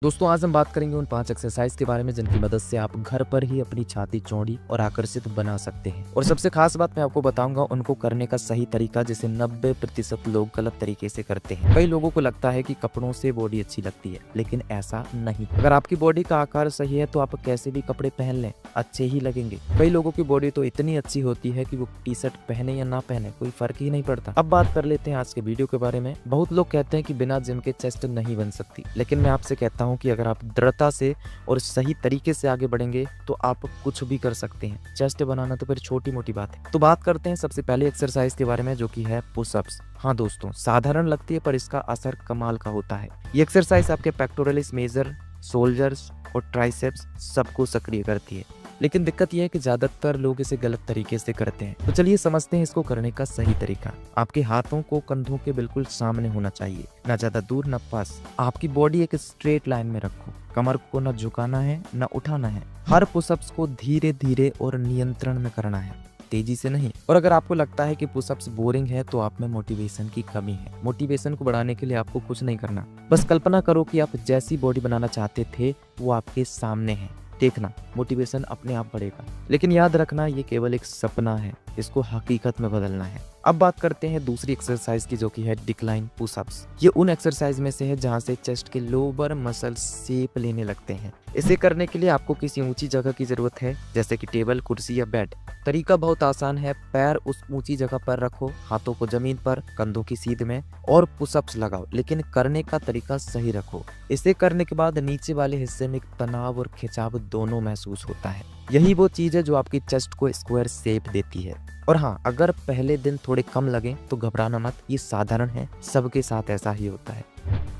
दोस्तों आज हम बात करेंगे उन 5 एक्सरसाइज के बारे में जिनकी मदद से आप घर पर ही अपनी छाती चौड़ी और आकर्षित बना सकते हैं। और सबसे खास बात मैं आपको बताऊंगा उनको करने का सही तरीका, जिसे 90% लोग गलत तरीके से करते हैं। कई लोगों को लगता है कि कपड़ों से बॉडी अच्छी लगती है, लेकिन ऐसा नहीं। अगर आपकी बॉडी का आकार सही है तो आप कैसे भी कपड़े पहन लें, अच्छे ही लगेंगे। कई लोगों की बॉडी तो इतनी अच्छी होती है कि वो टी शर्ट पहने या ना पहने कोई फर्क ही नहीं पड़ता। अब बात कर लेते हैं आज के वीडियो के बारे में। बहुत लोग कहते हैं कि बिना जिम के चेस्ट नहीं बन सकती, लेकिन मैं आपसे कहता हूं कि अगर आप दृढ़ता से और सही तरीके से आगे बढ़ेंगे तो आप कुछ भी कर सकते हैं। चेस्ट बनाना तो फिर छोटी मोटी बात है। तो बात करते हैं सबसे पहले एक्सरसाइज के बारे में, जो कि है पुशअप्स। हाँ दोस्तों, साधारण लगती है पर इसका असर कमाल का होता है। ये एक्सरसाइज आपके पेक्टोरलिस मेजर, शोल्डर्स और ट्राइसेप्स सबको सक्रिय करती है। लेकिन दिक्कत यह है कि ज्यादातर लोग इसे गलत तरीके से करते हैं। तो चलिए समझते हैं इसको करने का सही तरीका। आपके हाथों को कंधों के बिल्कुल सामने होना चाहिए, ना ज्यादा दूर ना पास। आपकी बॉडी एक स्ट्रेट लाइन में रखो, कमर को न झुकाना है न उठाना है। हर पुशअप्स को धीरे धीरे और नियंत्रण में करना है, तेजी से नहीं। और अगर आपको लगता है कि पुशअप्स बोरिंग है तो आप में मोटिवेशन की कमी है। मोटिवेशन को बढ़ाने के लिए आपको कुछ नहीं करना, बस कल्पना करो कि आप जैसी बॉडी बनाना चाहते थे वो आपके सामने है। देखना, मोटिवेशन अपने आप बढ़ेगा। लेकिन याद रखना, ये केवल एक सपना है, इसको हकीकत में बदलना है। अब बात करते हैं दूसरी एक्सरसाइज की, जो कि है डिक्लाइन पुशअप्स। ये उन एक्सरसाइज में से है जहां से चेस्ट के लोअर मसल शेप लेने लगते हैं। इसे करने के लिए आपको किसी ऊंची जगह की जरूरत है, जैसे कि टेबल, कुर्सी या बेड। तरीका बहुत आसान है। पैर उस ऊंची जगह पर रखो, हाथों को जमीन पर, कंधों की सीध में, और पुशअप्स लगाओ। लेकिन करने का तरीका सही रखो। इसे करने के बाद नीचे वाले हिस्से में तनाव और खिंचाव दोनों महसूस होता है। यही वो चीज है जो आपकी चेस्ट को स्क्वायर शेप देती है। और हाँ, अगर पहले दिन थोड़े कम लगे तो घबराना मत, ये साधारण है, सबके साथ ऐसा ही होता है।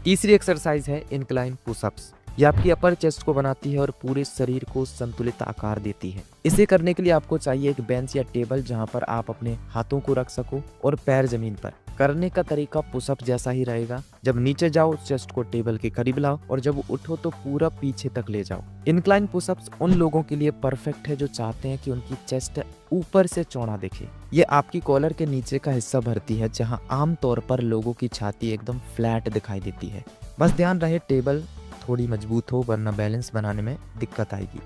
तीसरी एक्सरसाइज है इंक्लाइन पुशअप्स। ये आपकी अपर चेस्ट को बनाती है और पूरे शरीर को संतुलित आकार देती है। इसे करने के लिए आपको चाहिए एक बेंच या टेबल जहां पर आप अपने हाथों को रख सको और पैर जमीन पर। करने का तरीका पुशअप जैसा ही रहेगा। जब नीचे जाओ चेस्ट को टेबल के करीब लाओ, और जब उठो तो पूरा पीछे तक ले जाओ। इंक्लाइन पुशअप्स उन लोगों के लिए परफेक्ट है जो चाहते हैं कि उनकी चेस्ट ऊपर से चौड़ा दिखे। ये आपकी कॉलर के नीचे का हिस्सा भरती है, जहां आमतौर पर लोगों की छाती एकदम फ्लैट दिखाई देती है। बस ध्यान रहे टेबल थोड़ी मजबूत हो, वरना बैलेंस बनाने में दिक्कत आएगी।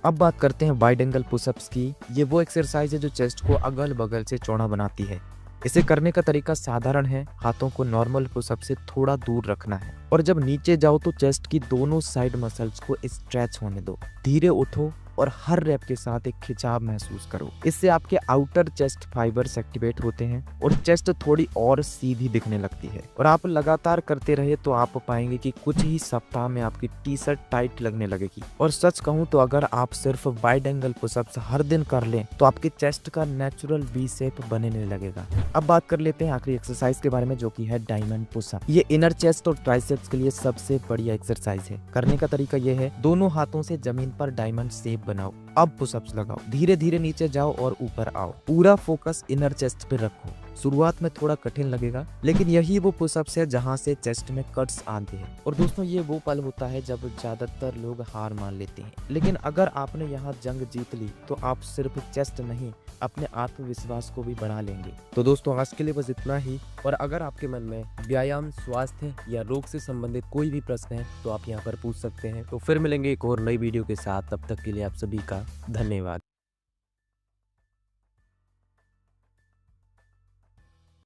अब बात करते हैं वाइड एंगल पुशअप्स की। ये वो एक्सरसाइज है जो चेस्ट को अगल बगल से चौड़ा बनाती है। इसे करने का तरीका साधारण है। हाथों को नॉर्मल पुशअप से थोड़ा दूर रखना है, और जब नीचे जाओ तो चेस्ट की दोनों साइड मसल्स को स्ट्रेच होने दो। धीरे उठो और हर रैप के साथ एक खिंचाव महसूस करो। इससे आपके आउटर चेस्ट फाइबर्स एक्टिवेट होते हैं और चेस्ट थोड़ी और सीधी दिखने लगती है। और आप लगातार करते रहे तो आप पाएंगे कि कुछ ही सप्ताह में आपकी टी शर्ट टाइट लगने लगेगी। और सच कहूं तो अगर आप सिर्फ वाइड एंगल पुशअप्स हर दिन कर लें तो आपके चेस्ट का नेचुरल वी शेप बनने लगेगा। अब बात कर लेते हैं आखिरी एक्सरसाइज के बारे में, जो कि है डायमंड पुशअप। ये इनर चेस्ट और ट्राइसेप्स के लिए सबसे बढ़िया एक्सरसाइज है। करने का तरीका ये है, दोनों हाथों से जमीन पर डायमंड शेप बनाओ। अब पुशअप्स लगाओ, धीरे धीरे नीचे जाओ और ऊपर आओ। पूरा फोकस इनर चेस्ट पे रखो। शुरुआत में थोड़ा कठिन लगेगा, लेकिन यही वो पुशअप्स है जहां से चेस्ट में कट्स आते हैं। और दोस्तों, ये वो पल होता है जब ज्यादातर लोग हार मान लेते हैं, लेकिन अगर आपने यहाँ जंग जीत ली तो आप सिर्फ चेस्ट नहीं, अपने आत्मविश्वास को भी बढ़ा लेंगे। तो दोस्तों, आज के लिए बस इतना ही। और अगर आपके मन में व्यायाम, स्वास्थ्य या रोग से संबंधित कोई भी प्रश्न है तो आप यहाँ पर पूछ सकते हैं। तो फिर मिलेंगे एक और नई वीडियो के साथ। तब तक के लिए आप सभी का धन्यवाद।